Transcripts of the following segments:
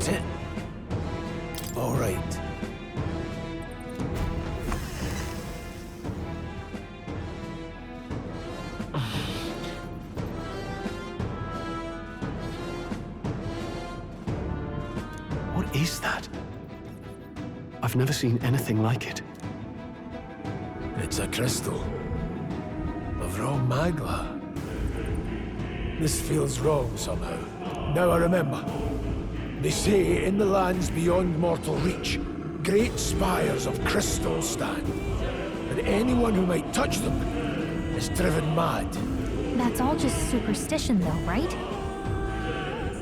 got it? All right. What is that? I've never seen anything like it. It's a crystal of raw magla. This feels wrong somehow. Now I remember. They say in the lands beyond mortal reach, great spires of crystal stand. And anyone who might touch them is driven mad. That's all just superstition though, right?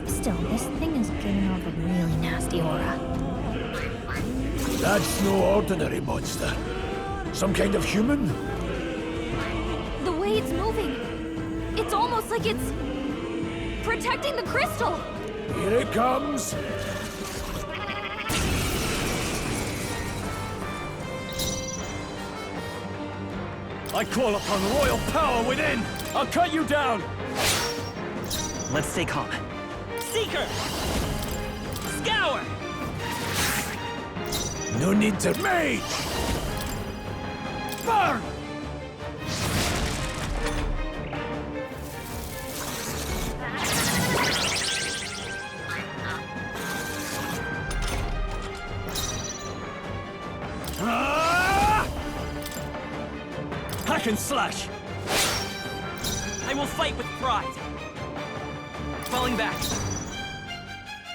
Still, this thing is giving off a really nasty aura. That's no ordinary monster. Some kind of human? The way it's moving, it's almost like it's protecting the crystal. Here it comes! I call upon royal power within! I'll cut you down! Let's stay calm. Seeker! Scour! No need to mage! Burn! Hack and slash! I will fight with pride. Falling back.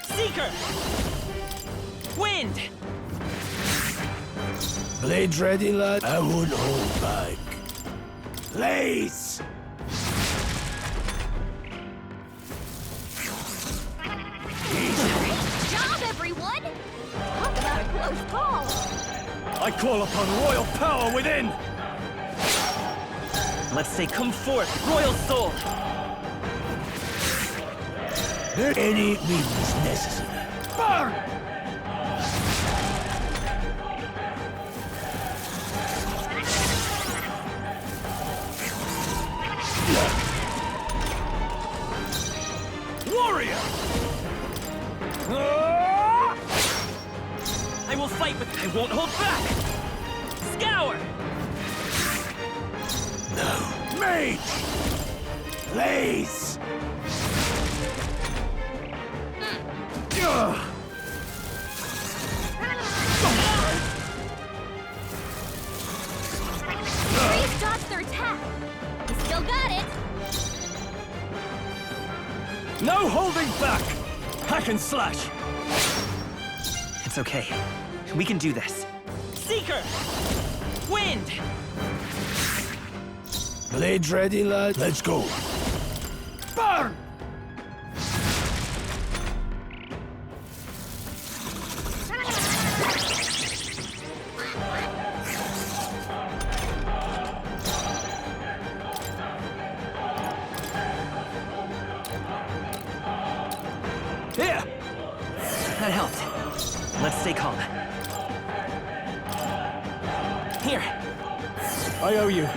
Seeker! Wind! Blades ready, lad? I won't hold back. Lace! Great job, everyone! Talk about a close call! I call upon royal power within! Let's say come forth, royal soul! Any means necessary. Burn! Warrior! I will fight with... I won't hold back! Scour! No. Mage! Lace! Grace dodged their attack. We still got it. No holding back! Hack and slash! It's okay. We can do this. Seeker! Wind! Blades ready, lad? Let's go. Burn! Here! That helped. Let's stay calm. Here. I owe you.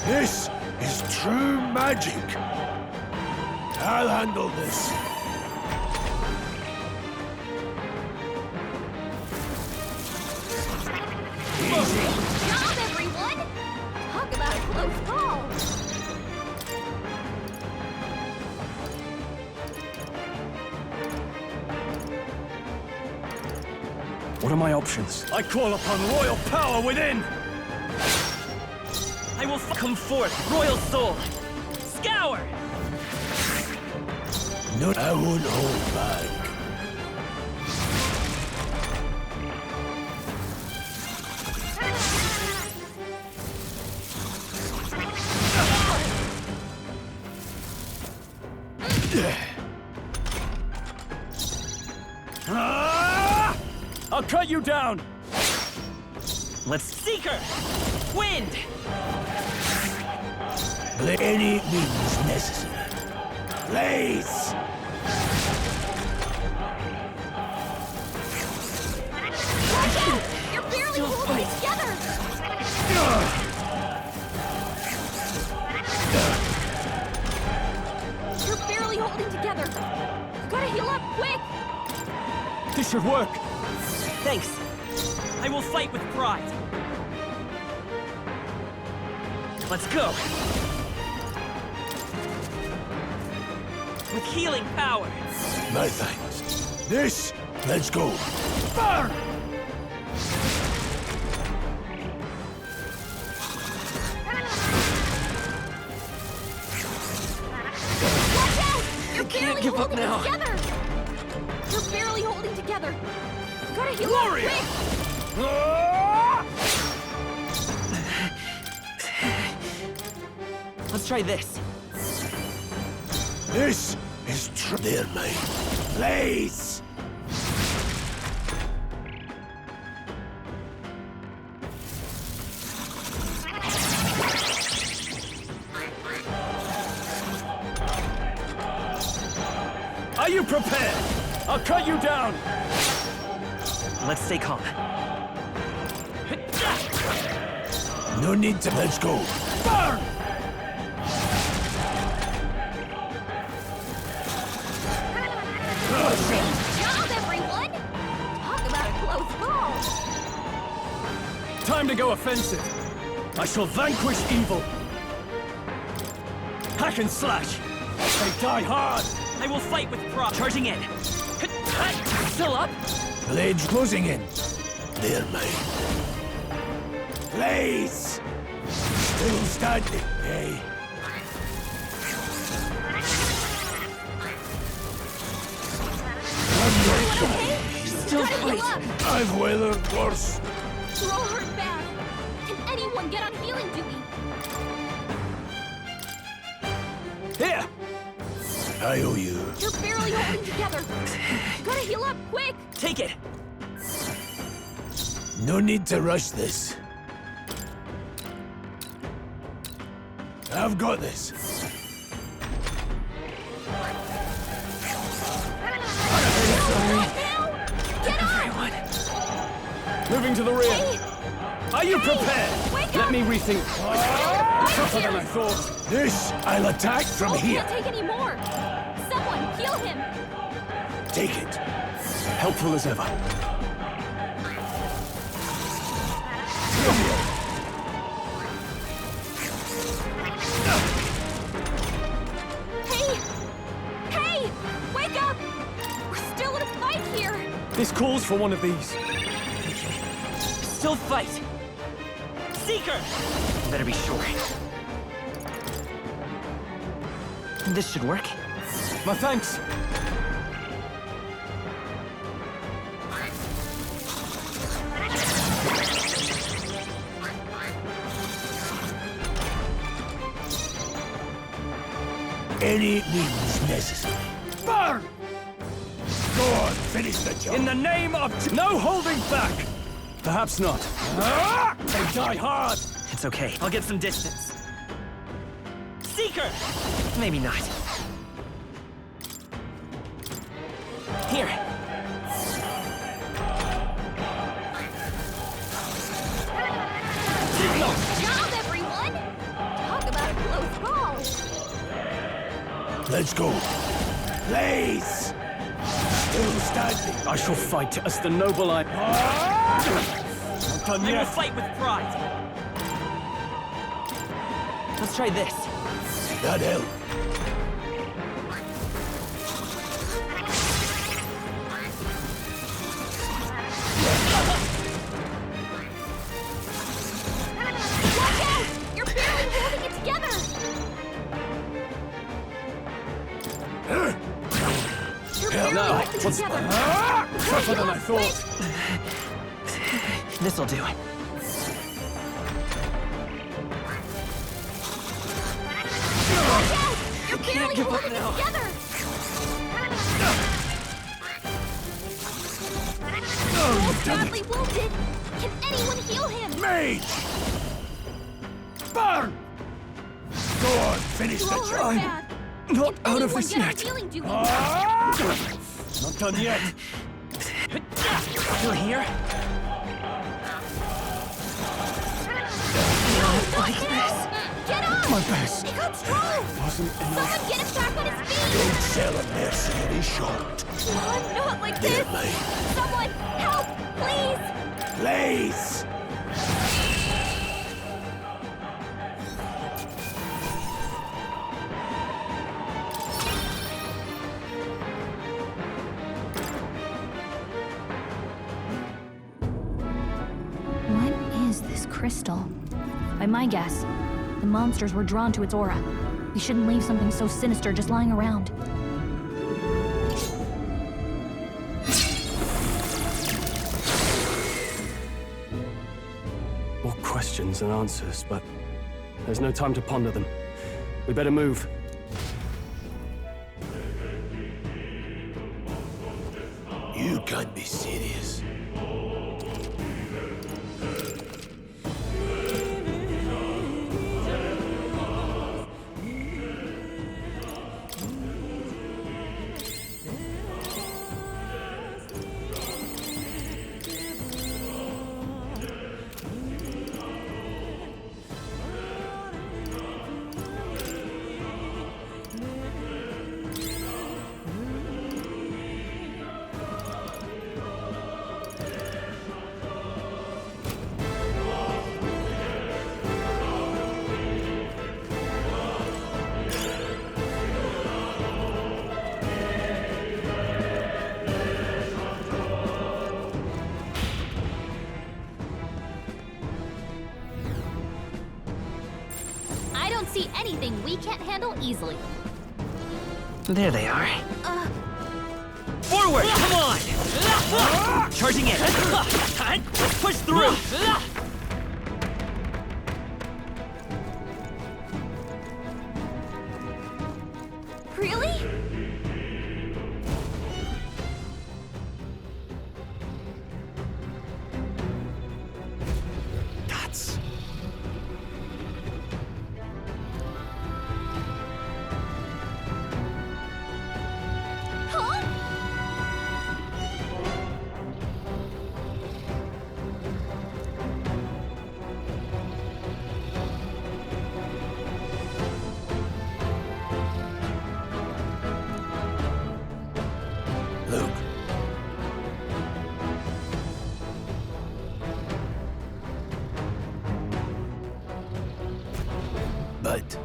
This is true magic. I'll handle this. Easy. Good job, everyone! Talk about a close call! What are my options? I call upon royal power within! I will come forth, royal soul! Scour! No, I won't hold back. I'll cut you down! Let's... Seeker! Wind! Any means necessary. Lace! Watch out! You're barely holding it together! You're barely holding together! You gotta heal up, quick! This should work. Thanks. I will fight with pride. Let's go. With healing power. My thanks. This, let's go. Burn! You're barely give up holding now. it together. You're barely holding together. Gotta heal up quick. Let's try this. This is true. There, mate. Blaze! Are you prepared? I'll cut you down. Let's stay calm. No need to. Let's go. Burn! Job, everyone! Talk about a close call. Time to go offensive. I shall vanquish evil. Hack and slash. They die hard. I will fight with pride. Charging in. Still up? Blades closing in. There, mate. Blaze! Still standing, eh? Still Gotta heal fight. up. I've weathered worse. You're all hurt bad. Can anyone get on healing duty? Here. I owe you. You're barely holding together. Gotta heal up quick. Take it. No need to rush this. I've got this. Get up! Moving to the rear. Hey, Are you prepared? wake Let up! me rethink. Tougher than I thought. This, I'll attack from Oh, here. can't take any more. Someone heal him. Take it. Helpful as ever. Hey! Hey! Wake up! We're still in a fight here. This calls for one of these. Still fight. Seeker! Better be sure. This should work. My thanks. Any means necessary. Burn! Go on, finish the job. In the name of... No holding back! Perhaps not. They die hard! It's okay. I'll get some distance. Seeker! Maybe not. Here. Job, everyone! Talk about a close call. Let's go. Blaze! Still standing. I shall fight as the noble I... Not done I will yet. fight with pride. Let's try this. That help. Watch out! You're barely holding it together. You're barely now, holding it what's- together. Tougher than I thought. This'll do. Watch out! You're can't barely give up holding it now. together. Oh, Badly wounded. Can anyone heal him? Mage! Burn! Go on, finish You're the all hurt job. bad. Not Can out of anyone this get on yet. healing duty? Not done yet. Still here? Like this. Get up! My best. He got strong. Wasn't enough. Someone get him back on his feet. Don't sell a mercenary short. Not like There, this. mate. Please! What is this crystal? By my guess, the monsters were drawn to its aura. We shouldn't leave something so sinister just lying around. More questions than answers, but there's no time to ponder them. We better move. You can't be serious. I don't see anything we can't handle easily. There they are. Forward! Come on! Charging in! Let's push through! Really? Guts. Huh? Luke. But...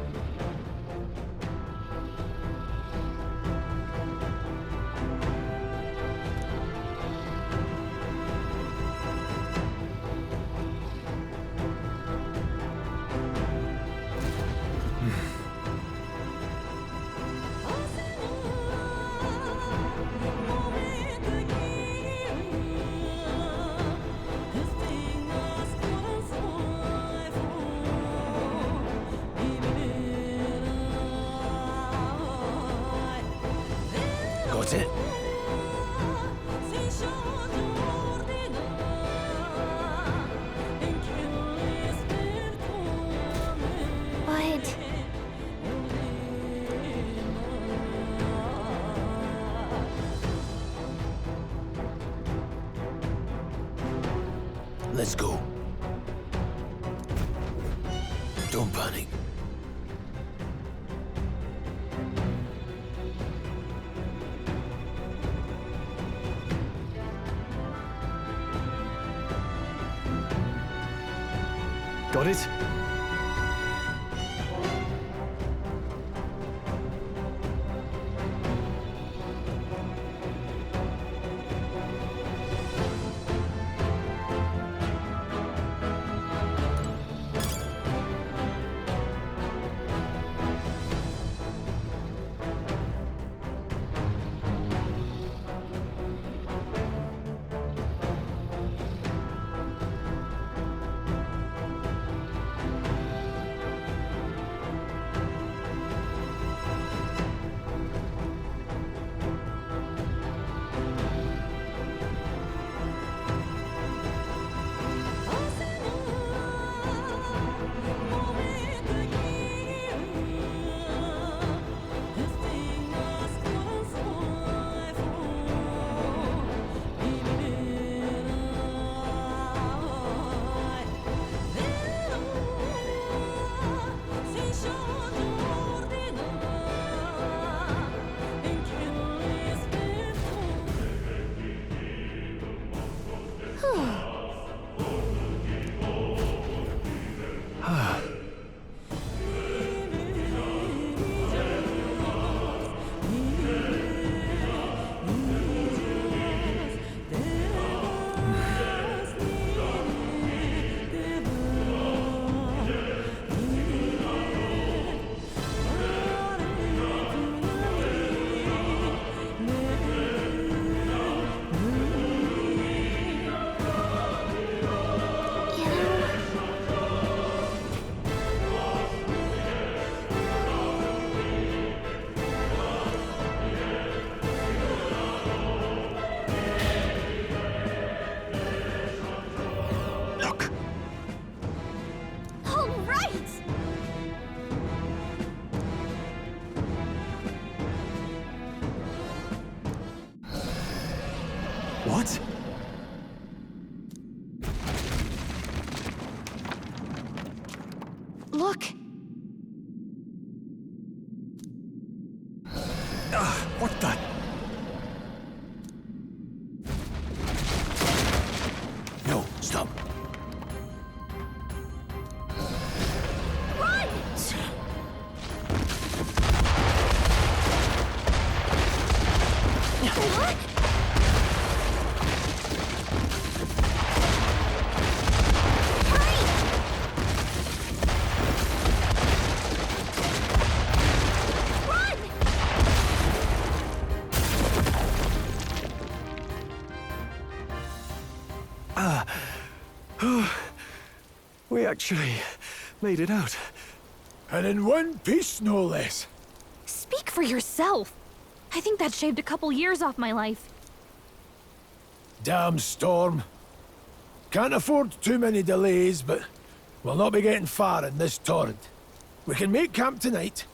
Got it? But... Let's go. Don't panic. Got it? What? Look! What the? No, stop. Run! What? We actually made it out. And in one piece, no less. Speak for yourself. I think that shaved a couple years off my life. Damn storm. Can't afford too many delays, but we'll not be getting far in this torrent. We can make camp tonight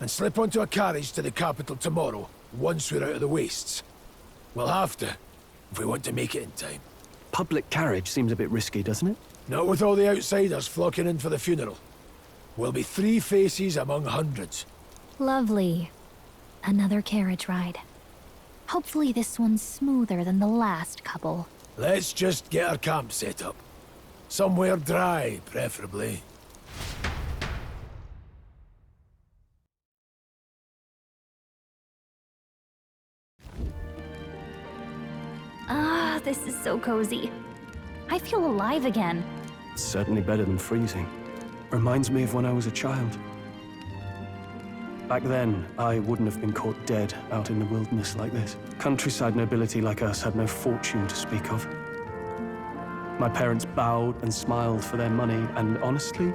and slip onto a carriage to the capital tomorrow, once we're out of the wastes. We'll have to, if we want to make it in time. Public carriage seems a bit risky, doesn't it? Not with all the outsiders flocking in for the funeral. We'll be 3 faces among hundreds. Lovely. Another carriage ride. Hopefully this one's smoother than the last couple. Let's just get our camp set up. Somewhere dry, preferably. Ah, this is so cozy. I feel alive again. It's certainly better than freezing. Reminds me of when I was a child. Back then, I wouldn't have been caught dead out in the wilderness like this. Countryside nobility like us had no fortune to speak of. My parents bowed and smiled for their money, and honestly,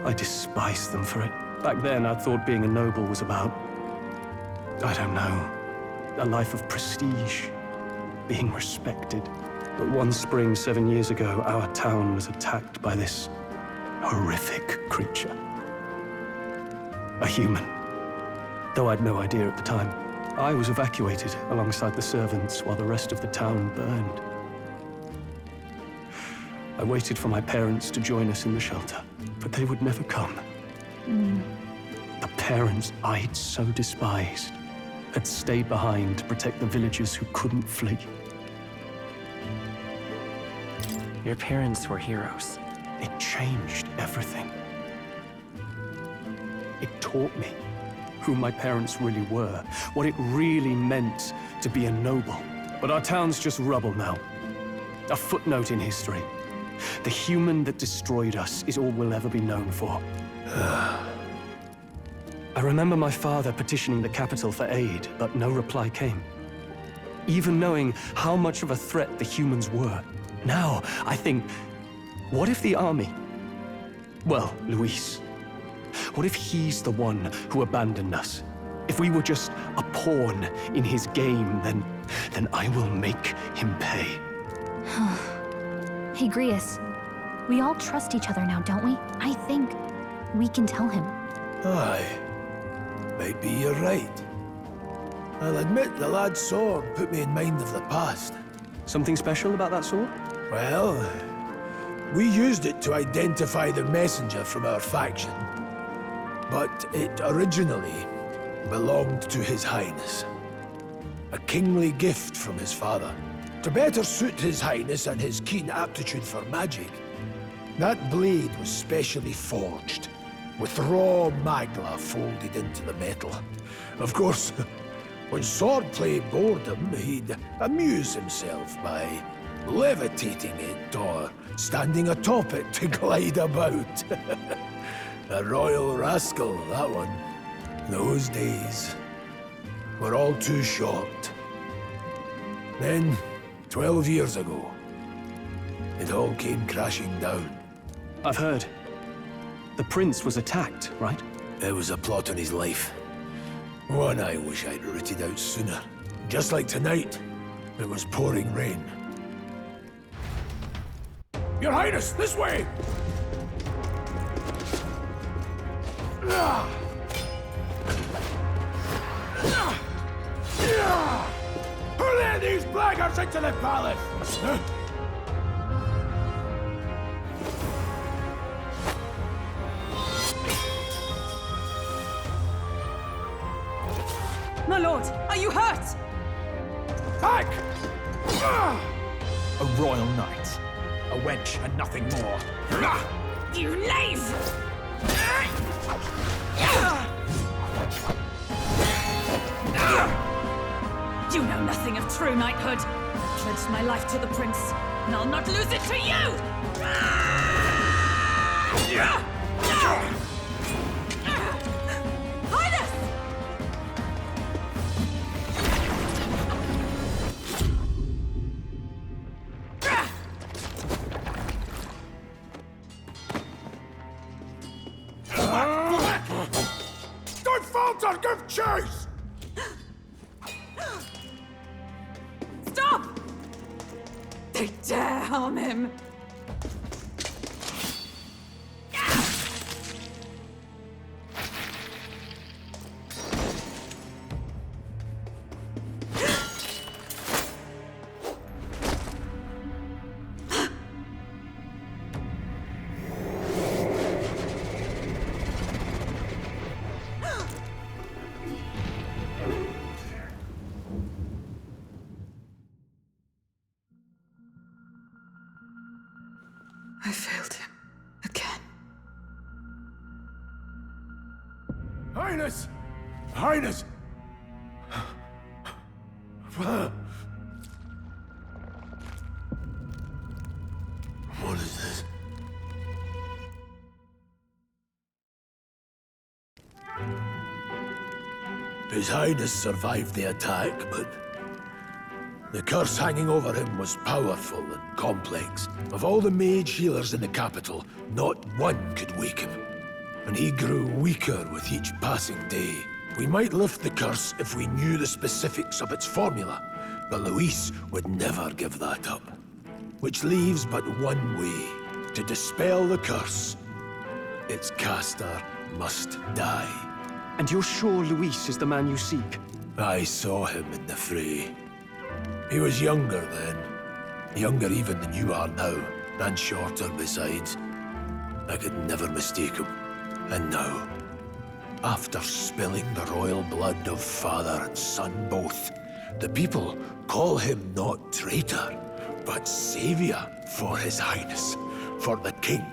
I despised them for it. Back then, I thought being a noble was about, I don't know, a life of prestige, being respected. But one spring 7 years ago, our town was attacked by this horrific creature. A human. Though I'd no idea at the time. I was evacuated alongside the servants while the rest of the town burned. I waited for my parents to join us in the shelter, but they would never come. The parents I'd so despised had stayed behind to protect the villagers who couldn't flee. Your parents were heroes. It changed everything. It taught me who my parents really were, what it really meant to be a noble. But our town's just rubble now. A footnote in history. The human that destroyed us is all we'll ever be known for. I remember my father petitioning the capital for aid, but no reply came. Even knowing how much of a threat the humans were. Now, I think, what if the army? Well, Luis. What if he's the one who abandoned us? If we were just a pawn in his game, then I will make him pay. Hey, Grius. We all trust each other now, don't we? I think we can tell him. Aye. Maybe you're right. I'll admit the lad's sword put me in mind of the past. Something special about that sword? Well, we used it to identify the messenger from our faction. But it originally belonged to His Highness. A kingly gift from his father. To better suit His Highness and his keen aptitude for magic, that blade was specially forged, with raw magla folded into the metal. Of course, when swordplay bored him, he'd amuse himself by levitating it or standing atop it to glide about. A royal rascal, that one. Those days were all too short. Then, 12 years ago, it all came crashing down. I've heard. The prince was attacked, right? There was a plot on his life. One I wish I'd rooted out sooner. Just like tonight, it was pouring rain. Your Highness, this way! Hurry! Get these blackguards into the palace! My lord, are you hurt? Back! A royal knight. A wench and nothing more. You knave! You know nothing of true knighthood. I pledged my life to the prince, and I'll not lose it to you! Highness! Don't falter! Give chase! Stop! They dare harm him! I failed him. Again. Highness! Highness! What is this? His Highness survived the attack, but the curse hanging over him was powerful and complex. Of all the mage healers in the capital, not one could wake him. And he grew weaker with each passing day. We might lift the curse if we knew the specifics of its formula, but Luis would never give that up. Which leaves but one way to dispel the curse. Its caster must die. And you're sure Luis is the man you seek? I saw him in the fray. He was younger then. Younger even than you are now, and shorter besides. I could never mistake him. And now, after spilling the royal blood of father and son both, the people call him not traitor, but savior for his highness, for the king,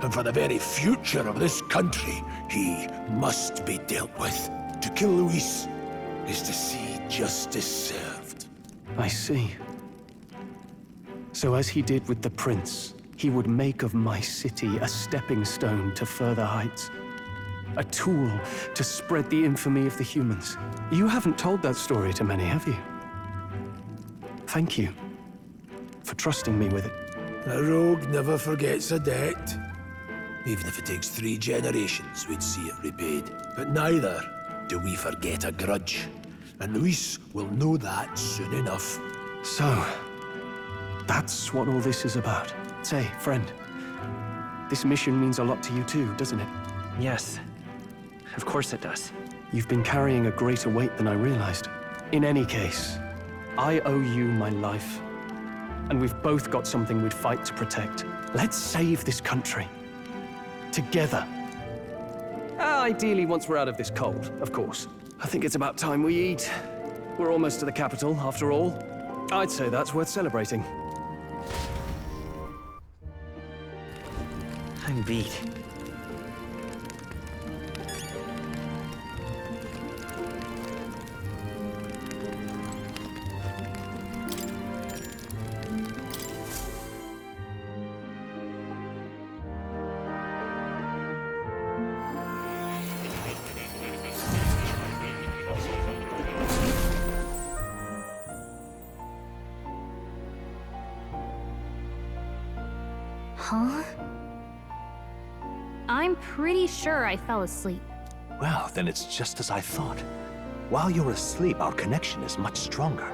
and for the very future of this country. He must be dealt with. To kill Luis is to see justice served. I see. So as he did with the prince, he would make of my city a stepping stone to further heights. A tool to spread the infamy of the humans. You haven't told that story to many, have you? Thank you for trusting me with it. A rogue never forgets a debt. Even if it takes 3 generations, we'd see it repaid. But neither do we forget a grudge. And Luis will know that soon enough. So, that's what all this is about. Say, friend, this mission means a lot to you too, doesn't it? Yes. Of course it does. You've been carrying a greater weight than I realized. In any case, I owe you my life. And we've both got something we'd fight to protect. Let's save this country. Together. Ideally, once we're out of this cold, of course. I think it's about time we eat. We're almost to the capital, after all. I'd say that's worth celebrating. I'm beat. Huh? I'm pretty sure I fell asleep. Well, then it's just as I thought. While you're asleep, our connection is much stronger.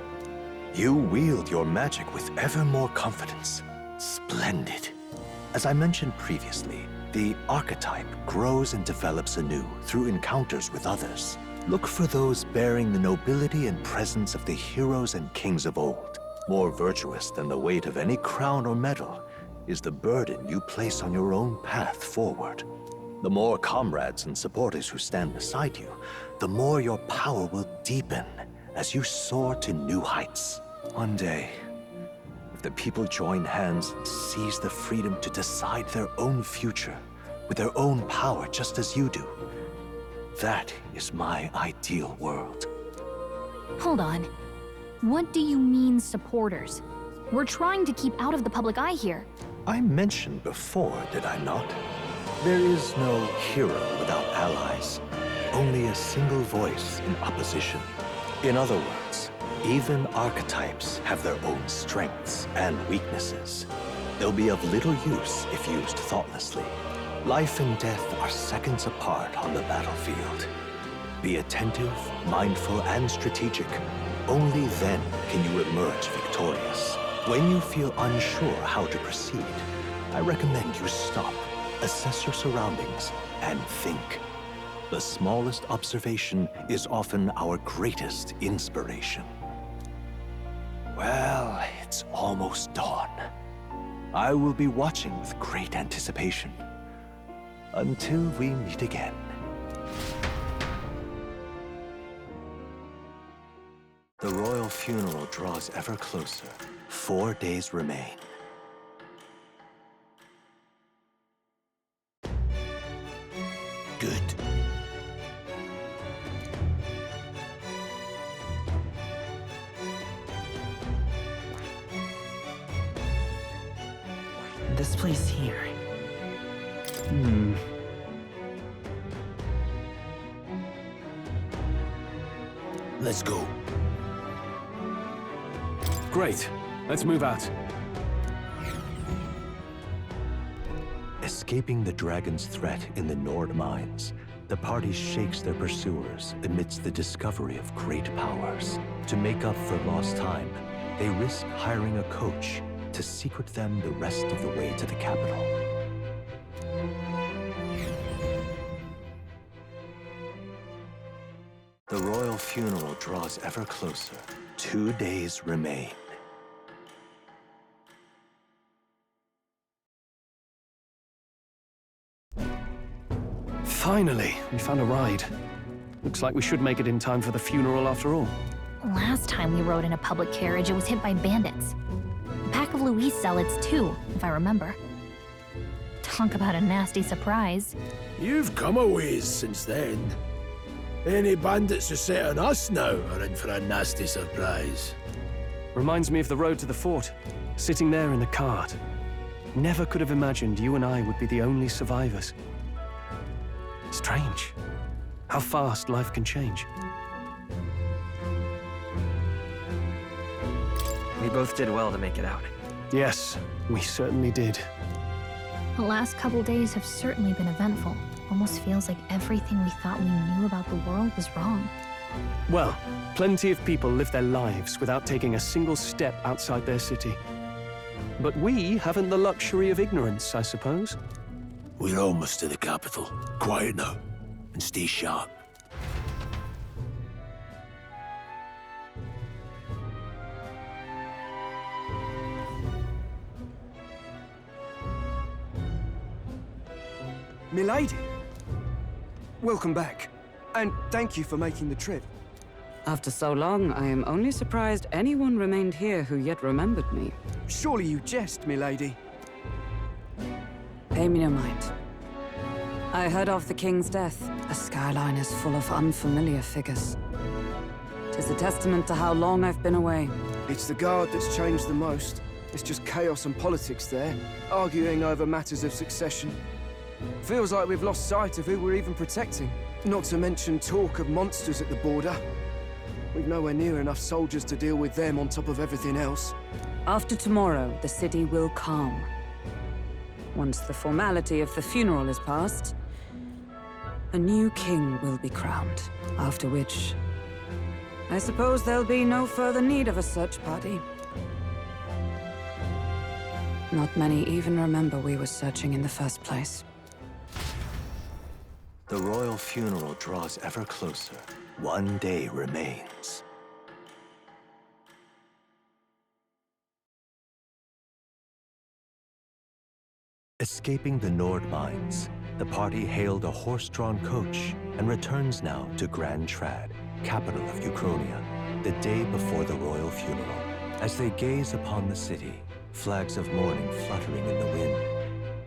You wield your magic with ever more confidence. Splendid. As I mentioned previously, the archetype grows and develops anew through encounters with others. Look for those bearing the nobility and presence of the heroes and kings of old. More virtuous than the weight of any crown or medal is the burden you place on your own path forward. The more comrades and supporters who stand beside you, the more your power will deepen as you soar to new heights. One day, if the people join hands and seize the freedom to decide their own future with their own power just as you do, that is my ideal world. Hold on. What do you mean, supporters? We're trying to keep out of the public eye here. I mentioned before, did I not? There is no hero without allies, only a single voice in opposition. In other words, even archetypes have their own strengths and weaknesses. They'll be of little use if used thoughtlessly. Life and death are seconds apart on the battlefield. Be attentive, mindful, and strategic. Only then can you emerge victorious. When you feel unsure how to proceed, I recommend you stop, assess your surroundings, and think. The smallest observation is often our greatest inspiration. Well, it's almost dawn. I will be watching with great anticipation. Until we meet again. The royal funeral draws ever closer. 4 days remain. Good. This place here. Let's go. Great. Let's move out. Escaping the dragon's threat in the Nord mines, the party shakes their pursuers amidst the discovery of great powers. To make up for lost time, they risk hiring a coach to secret them the rest of the way to the capital. The royal funeral draws ever closer. 2 days remain. Finally, we found a ride. Looks like we should make it in time for the funeral after all. Last time we rode in a public carriage, it was hit by bandits. A pack of Louise zealots, too, if I remember. Talk about a nasty surprise. You've come a ways since then. Any bandits who set on us now are in for a nasty surprise. Reminds me of the road to the fort, sitting there in the cart. Never could have imagined you and I would be the only survivors. Strange. How fast life can change. We both did well to make it out. Yes, we certainly did. The last couple days have certainly been eventful. Almost feels like everything we thought we knew about the world was wrong. Well, plenty of people live their lives without taking a single step outside their city. But we haven't the luxury of ignorance, I suppose. We're almost to the capital. Quiet now, and stay sharp. Milady, welcome back, and thank you for making the trip. After so long, I am only surprised anyone remained here who yet remembered me. Surely you jest, milady. Pay me no mind. I heard of the king's death. The skyline is full of unfamiliar figures. 'Tis a testament to how long I've been away. It's the guard that's changed the most. It's just chaos and politics there, arguing over matters of succession. Feels like we've lost sight of who we're even protecting. Not to mention talk of monsters at the border. We've nowhere near enough soldiers to deal with them on top of everything else. After tomorrow, the city will calm. Once the formality of the funeral is past, a new king will be crowned. After which, I suppose there'll be no further need of a search party. Not many even remember we were searching in the first place. The royal funeral draws ever closer. one day remains. Escaping the Nord mines, the party hailed a horse-drawn coach and returns now to Grand Trad, capital of Uchronia, the day before the royal funeral. As they gaze upon the city, flags of mourning fluttering in the wind,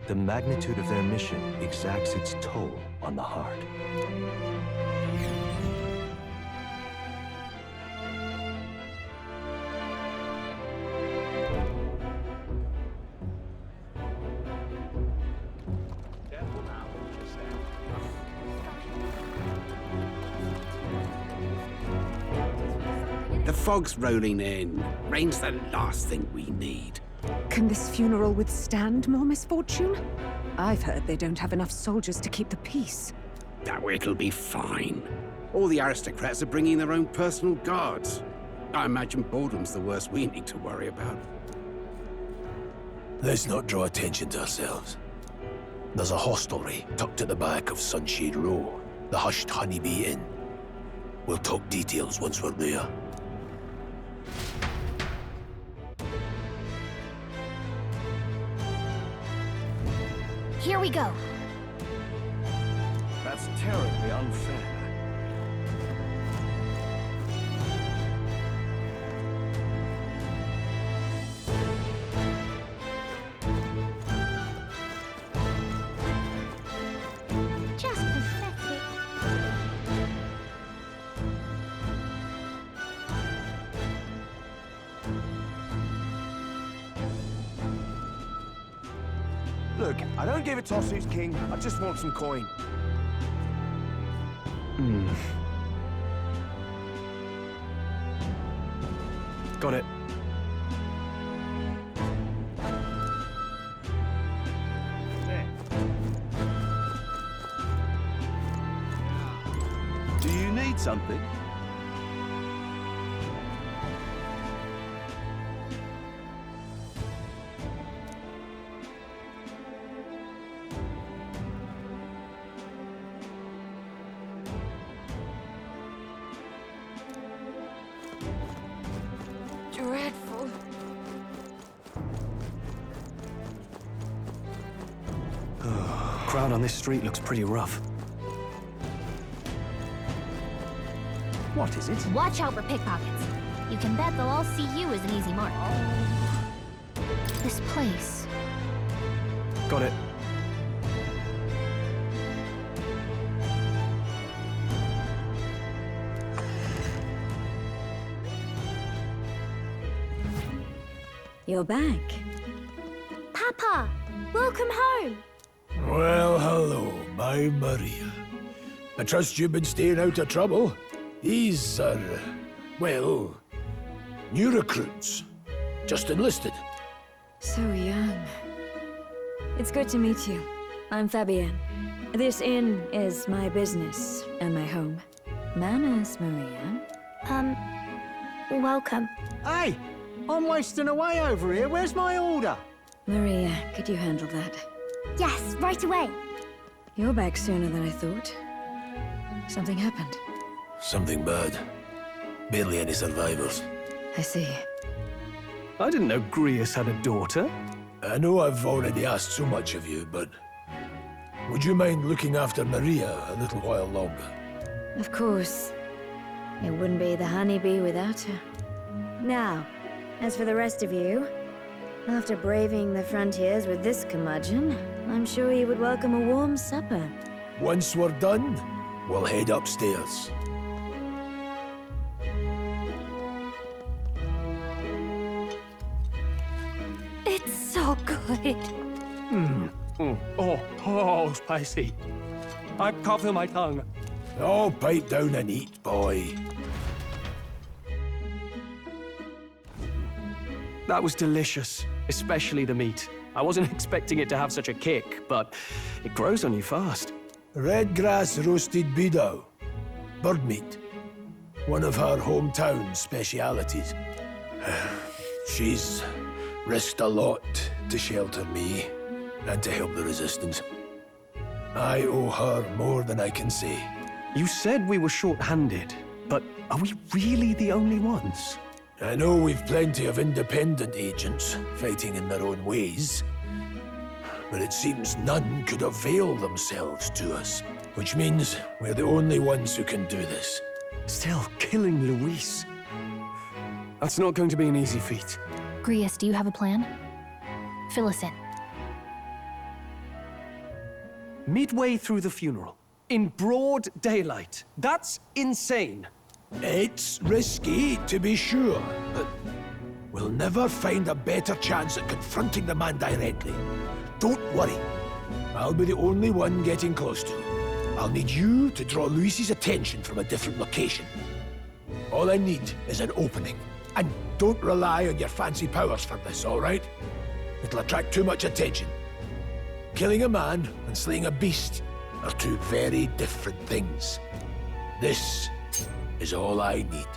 the magnitude of their mission exacts its toll on the heart. The fog's rolling in. Rain's the last thing we need. Can this funeral withstand more misfortune? I've heard they don't have enough soldiers to keep the peace. Oh, it'll be fine. All the aristocrats are bringing their own personal guards. I imagine boredom's the worst we need to worry about. Let's not draw attention to ourselves. There's a hostelry tucked at the back of Sunshade Row, the hushed Honeybee Inn. We'll talk details once we're there. Here we go. That's terribly unfair. Just pathetic. Look, I don't give a toss who's king. I just want some coin. Got it. Do you need something? Dreadful. Crowd on this street looks pretty rough. What is it? Watch out for pickpockets. You can bet they'll all see you as an easy mark. This place. Got it. You're back. Papa, welcome home. Well, hello, my Maria. I trust you've been staying out of trouble. These are, well, new recruits. Just enlisted. So young. It's good to meet you. I'm Fabienne. This inn is my business and my home. Manners, Maria. Welcome. Hey! I'm wasting away over here. Where's my order? Maria, could you handle that? Yes, right away. You're back sooner than I thought. Something happened. Something bad. Barely any survivors. I see. I didn't know Grius had a daughter. I know I've already asked so much of you, but would you mind looking after Maria a little while longer? Of course. It wouldn't be the honeybee without her. Now, as for the rest of you, after braving the frontiers with this curmudgeon, I'm sure you would welcome a warm supper. Once we're done, we'll head upstairs. It's so good. Oh, spicy. I can't feel my tongue. Oh, pipe down and eat, boy. That was delicious, especially the meat. I wasn't expecting it to have such a kick, but it grows on you fast. Red grass roasted beedow. Bird meat. One of her hometown specialities. She's risked a lot to shelter me and to help the resistance. I owe her more than I can say. You said we were short-handed. But are we really the only ones? I know we've plenty of independent agents fighting in their own ways, but it seems none could avail themselves to us, which means we're the only ones who can do this. Still, killing Luis. That's not going to be an easy feat. Grius, do you have a plan? Fill us in. Midway through the funeral, in broad daylight. That's insane. It's risky, to be sure, but we'll never find a better chance at confronting the man directly. Don't worry. I'll be the only one getting close to him. I'll need you to draw Luis's attention from a different location. All I need is an opening. And don't rely on your fancy powers for this, all right? It'll attract too much attention. Killing a man and slaying a beast are two very different things. This is all I need.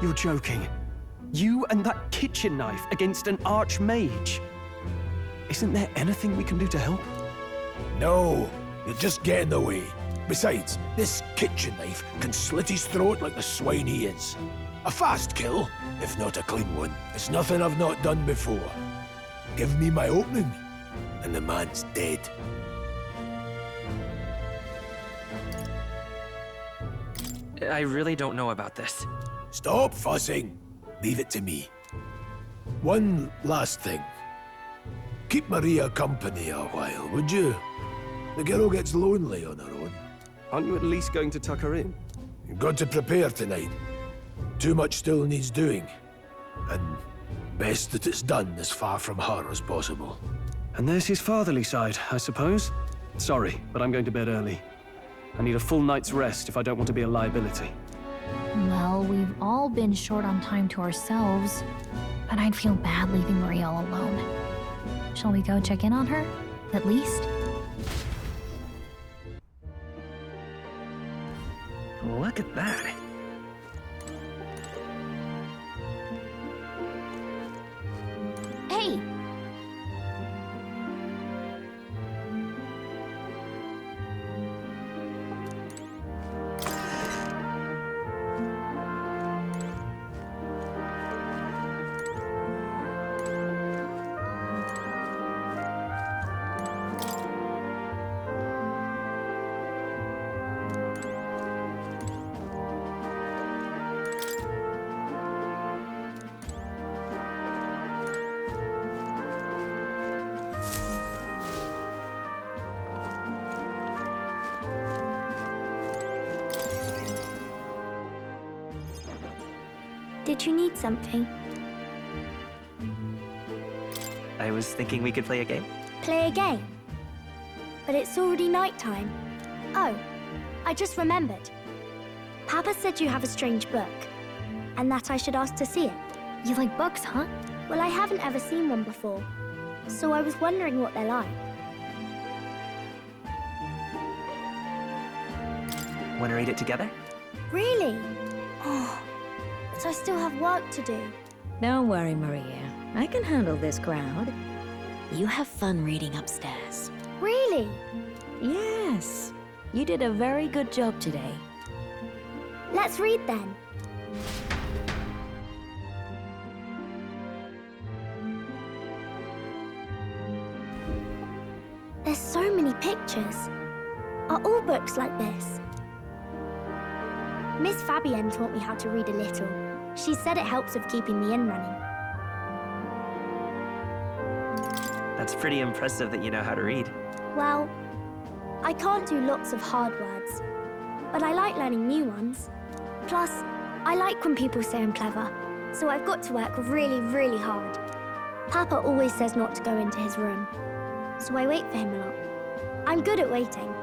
You're joking. You and that kitchen knife against an archmage. Isn't there anything we can do to help? No, you'll just get in the way. Besides, this kitchen knife can slit his throat like the swine he is. A fast kill, if not a clean one. It's nothing I've not done before. Give me my opening, and the man's dead. I really don't know about this. Stop fussing. Leave it to me. One last thing. Keep Maria company a while, would you? The girl gets lonely on her own. Aren't you at least going to tuck her in? You've got to prepare tonight. Too much still needs doing. And best that it's done as far from her as possible. And there's his fatherly side, I suppose. Sorry, but I'm going to bed early. I need a full night's rest if I don't want to be a liability. Well, we've all been short on time to ourselves, but I'd feel bad leaving Maria all alone. Shall we go check in on her, at least? Look at that. Hey! Did you need something? I was thinking we could play a game. Play a game? But it's already nighttime. Oh, I just remembered. Papa said you have a strange book, and that I should ask to see it. You like books, huh? Well, I haven't ever seen one before, so I was wondering what they're like. Want to read it together? Really? Oh, but I still have work to do. Don't worry, Maria. I can handle this crowd. You have fun reading upstairs. Really? Yes. You did a very good job today. Let's read then. There's so many pictures. Are all books like this? Miss Fabienne taught me how to read a little. She said it helps with keeping the inn running. That's pretty impressive that you know how to read. Well, I can't do lots of hard words, but I like learning new ones. Plus, I like when people say I'm clever, so I've got to work really, really hard. Papa always says not to go into his room, so I wait for him a lot. I'm good at waiting.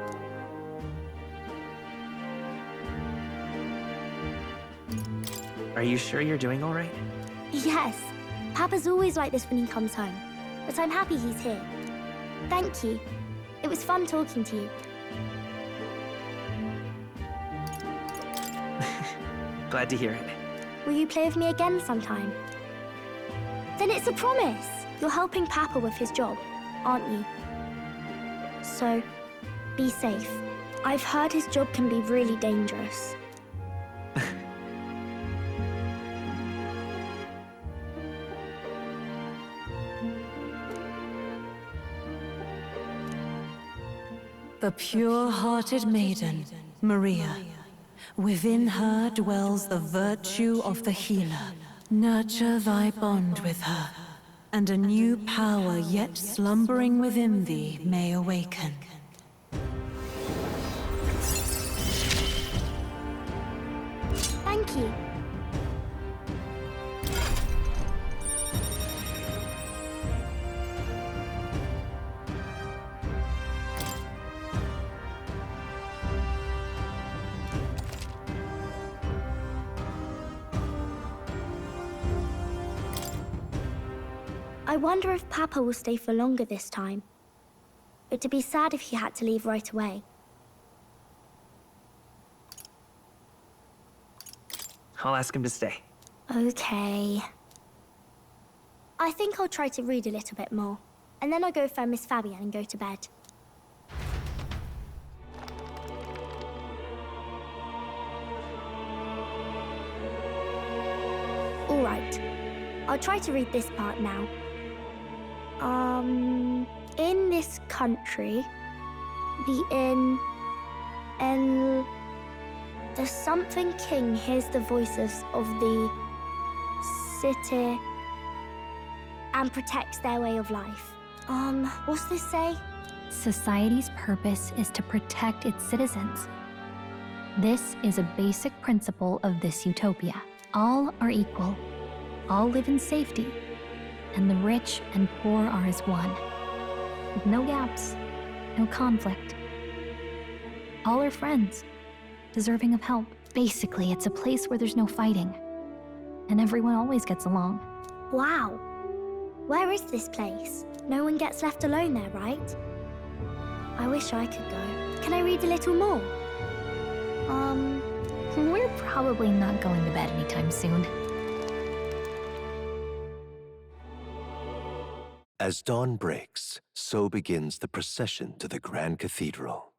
Are you sure you're doing all right? Yes, Papa's always like this when he comes home, but I'm happy he's here. Thank you. It was fun talking to you. Glad to hear it. Will you play with me again sometime? Then it's a promise. You're helping Papa with his job, aren't you? So, be safe. I've heard his job can be really dangerous. The pure-hearted maiden, Maria. Within her dwells the virtue of the healer. Nurture thy bond with her, and a new power yet slumbering within thee may awaken. Thank you. I wonder if Papa will stay for longer this time. It'd be sad if he had to leave right away. I'll ask him to stay. Okay. I think I'll try to read a little bit more, and then I'll go find Miss Fabienne and go to bed. All right. I'll try to read this part now. In this country, the something king hears the voices of the city and protects their way of life. What's this say? Society's purpose is to protect its citizens. This is a basic principle of this utopia. All are equal. All live in safety, and the rich and poor are as one, with no gaps, no conflict. All are friends, deserving of help. Basically, it's a place where there's no fighting, and everyone always gets along. Wow. Where is this place? No one gets left alone there, right? I wish I could go. Can I read a little more? We're probably not going to bed anytime soon. As dawn breaks, so begins the procession to the Grand Cathedral.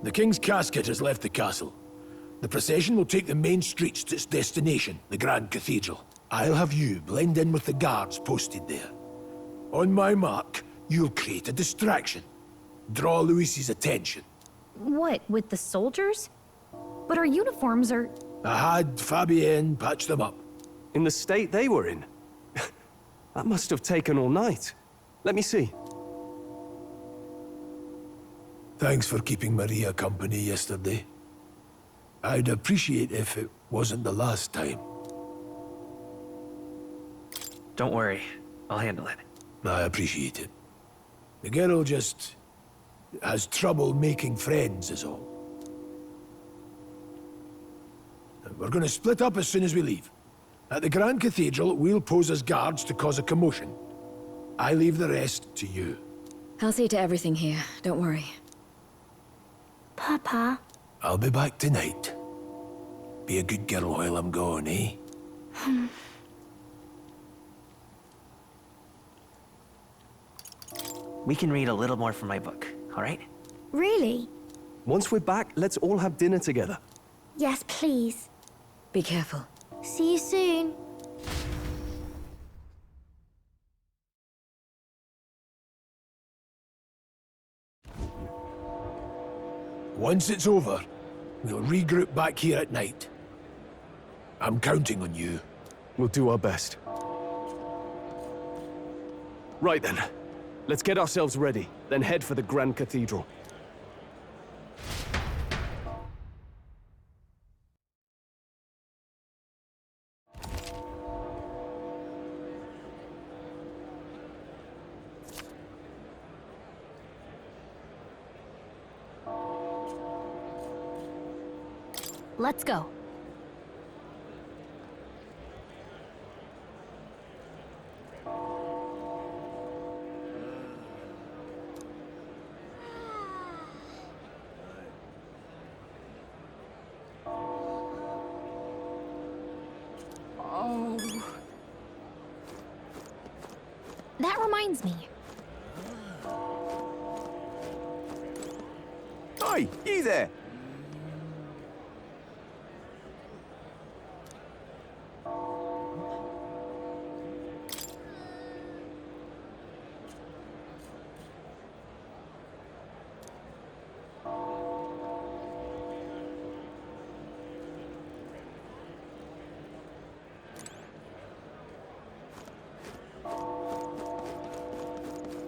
The King's casket has left the castle. The procession will take the main streets to its destination, the Grand Cathedral. I'll have you blend in with the guards posted there. On my mark, you'll create a distraction. Draw Luis's attention. What, with the soldiers? But our uniforms are... I had Fabienne patch them up. In the state they were in? That must have taken all night. Let me see. Thanks for keeping Maria company yesterday. I'd appreciate if it wasn't the last time. Don't worry, I'll handle it. I appreciate it. The girl just has trouble making friends is all. We're gonna split up as soon as we leave. At the Grand Cathedral, we'll pose as guards to cause a commotion. I leave the rest to you. I'll see to everything here, don't worry. Papa? I'll be back tonight. Be a good girl while I'm gone, eh? We can read a little more from my book, all right? Really? Once we're back, let's all have dinner together. Yes, please. Be careful. See you soon. Once it's over, we'll regroup back here at night. I'm counting on you. We'll do our best. Right then. Let's get ourselves ready, then head for the Grand Cathedral. Let's go. That reminds me. Hi, you there!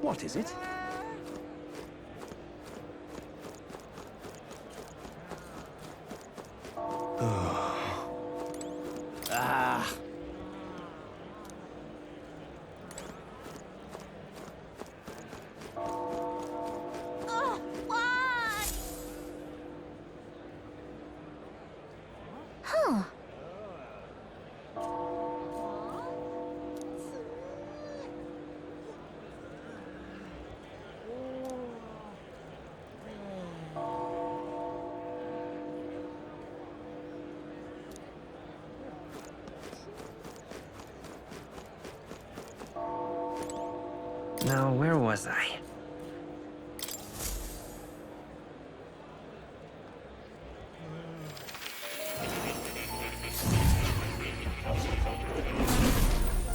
What is it? Ah. Oh, why? Huh. Now, where was I?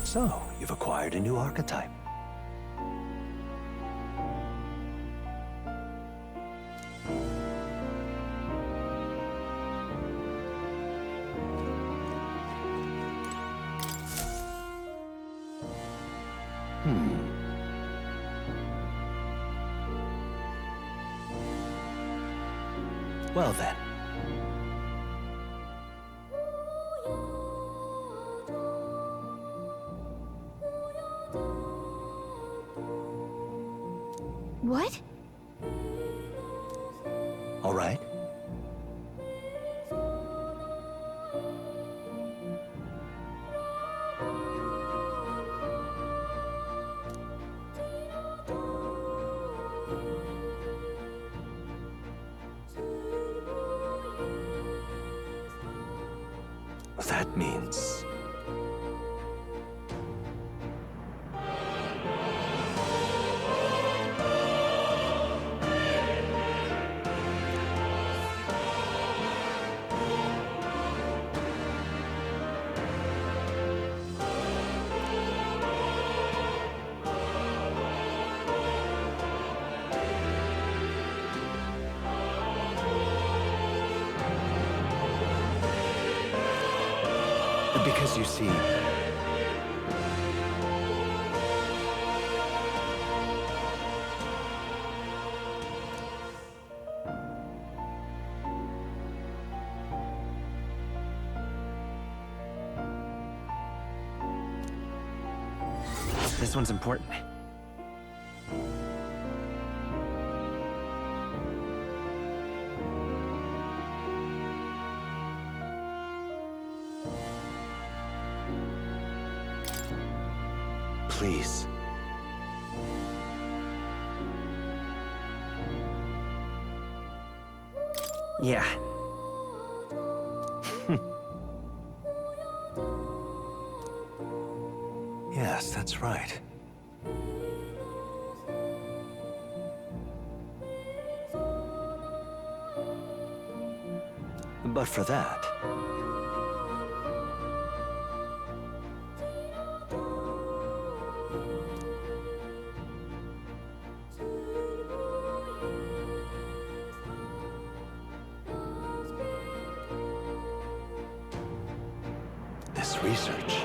So, you've acquired a new archetype. Well then. What? All right. That means... Because you see... This one's important. Please. Yeah. Yes, that's right. But for that... this research...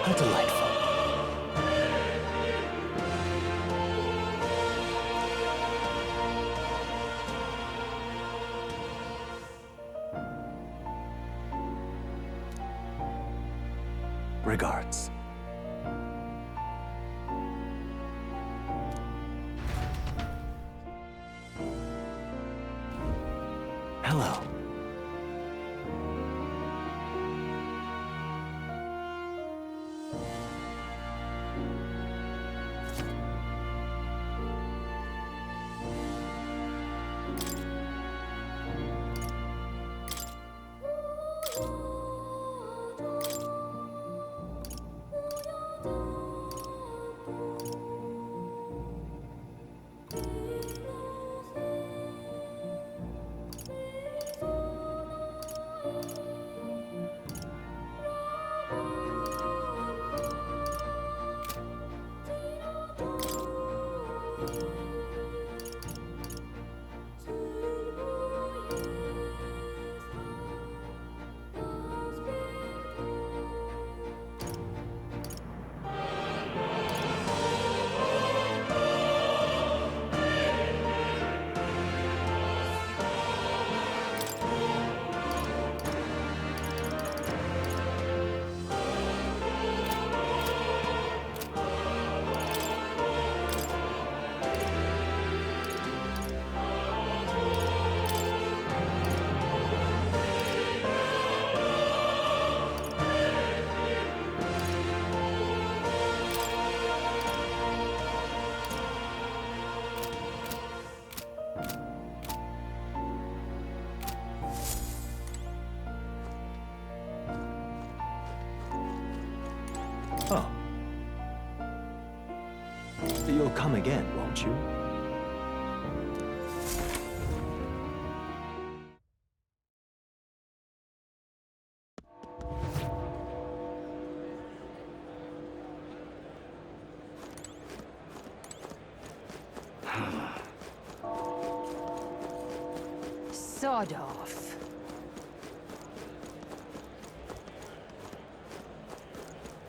How delightful. Regards. Hello. You'll come again, won't you? Sod off.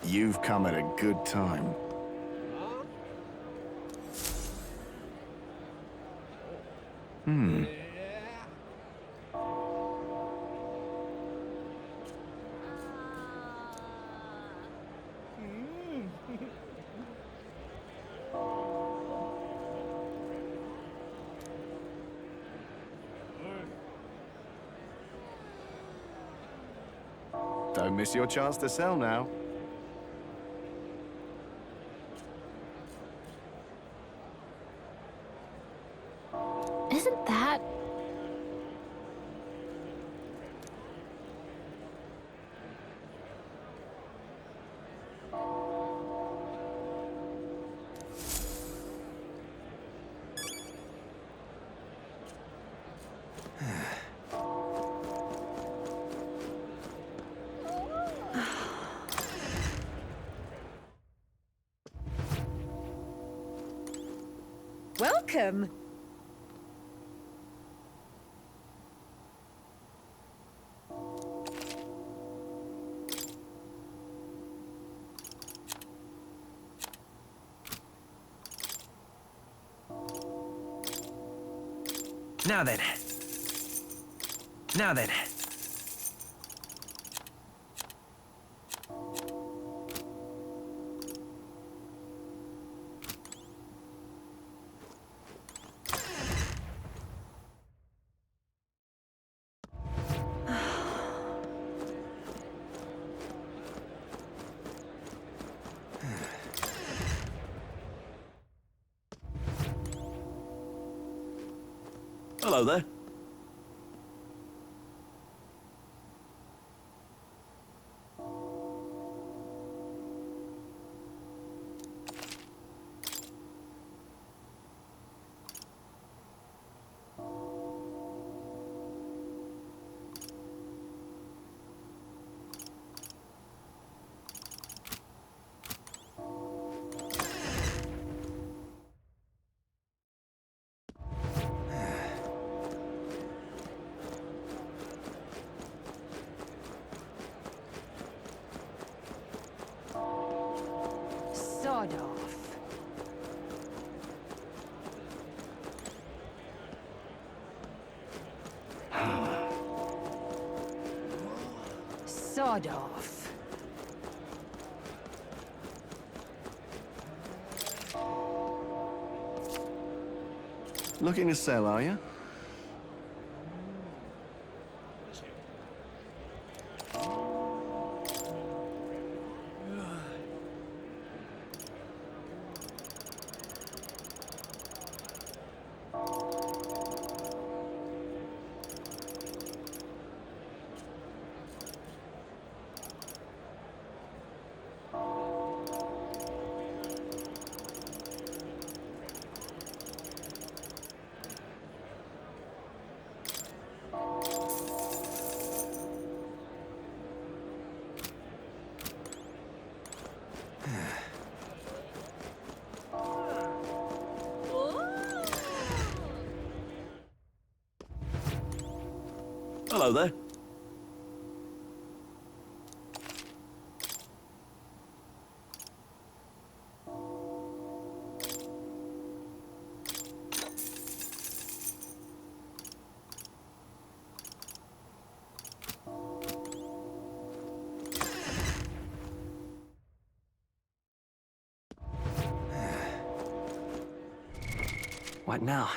You've come at a good time. Hmm. Don't miss your chance to sell now. Isn't that... Welcome! Now then. Now then. Hello there. Sod off. Sod off. Looking to sell, are you? Hello there. What now?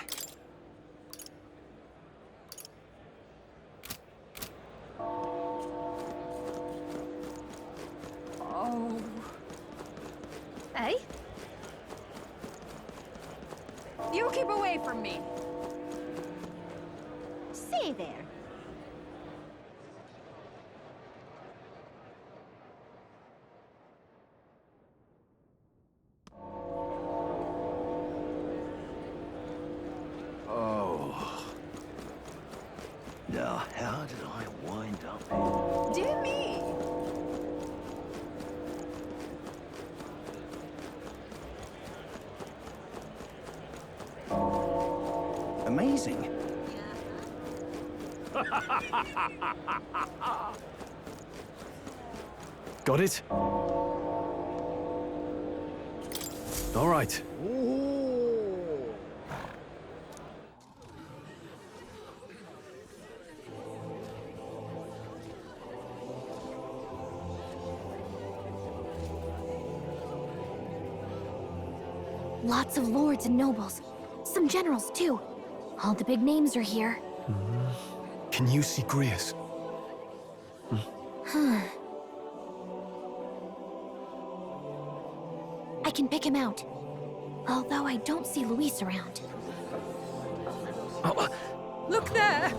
Oh. Hey? You keep away from me. Say there. the hell did I wind up here? Dear me! Amazing. Got it? All right. Lots of lords and nobles. Some generals, too. All the big names are here. Can you see Grius? I can pick him out. Although I don't see Luis around. Look there!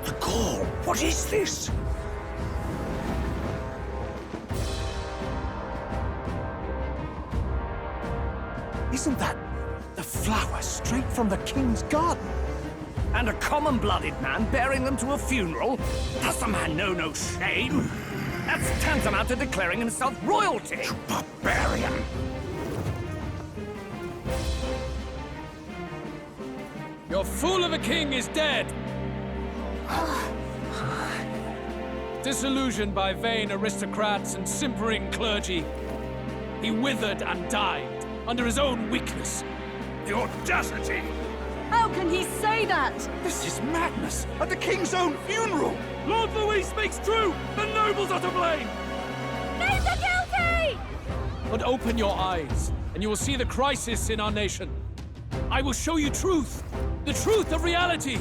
The call! What is this? Isn't that the flower straight from the king's garden? And a common-blooded man bearing them to a funeral? Does the man know no shame? That's tantamount to declaring himself royalty! You barbarian! Your fool of a king is dead! Disillusioned by vain aristocrats and simpering clergy, he withered and died under his own weakness. The audacity! How can he say that? This is madness! At the king's own funeral! Lord Louis speaks true! The nobles are to blame! Names are guilty! But open your eyes, and you will see the crisis in our nation. I will show you truth, the truth of reality.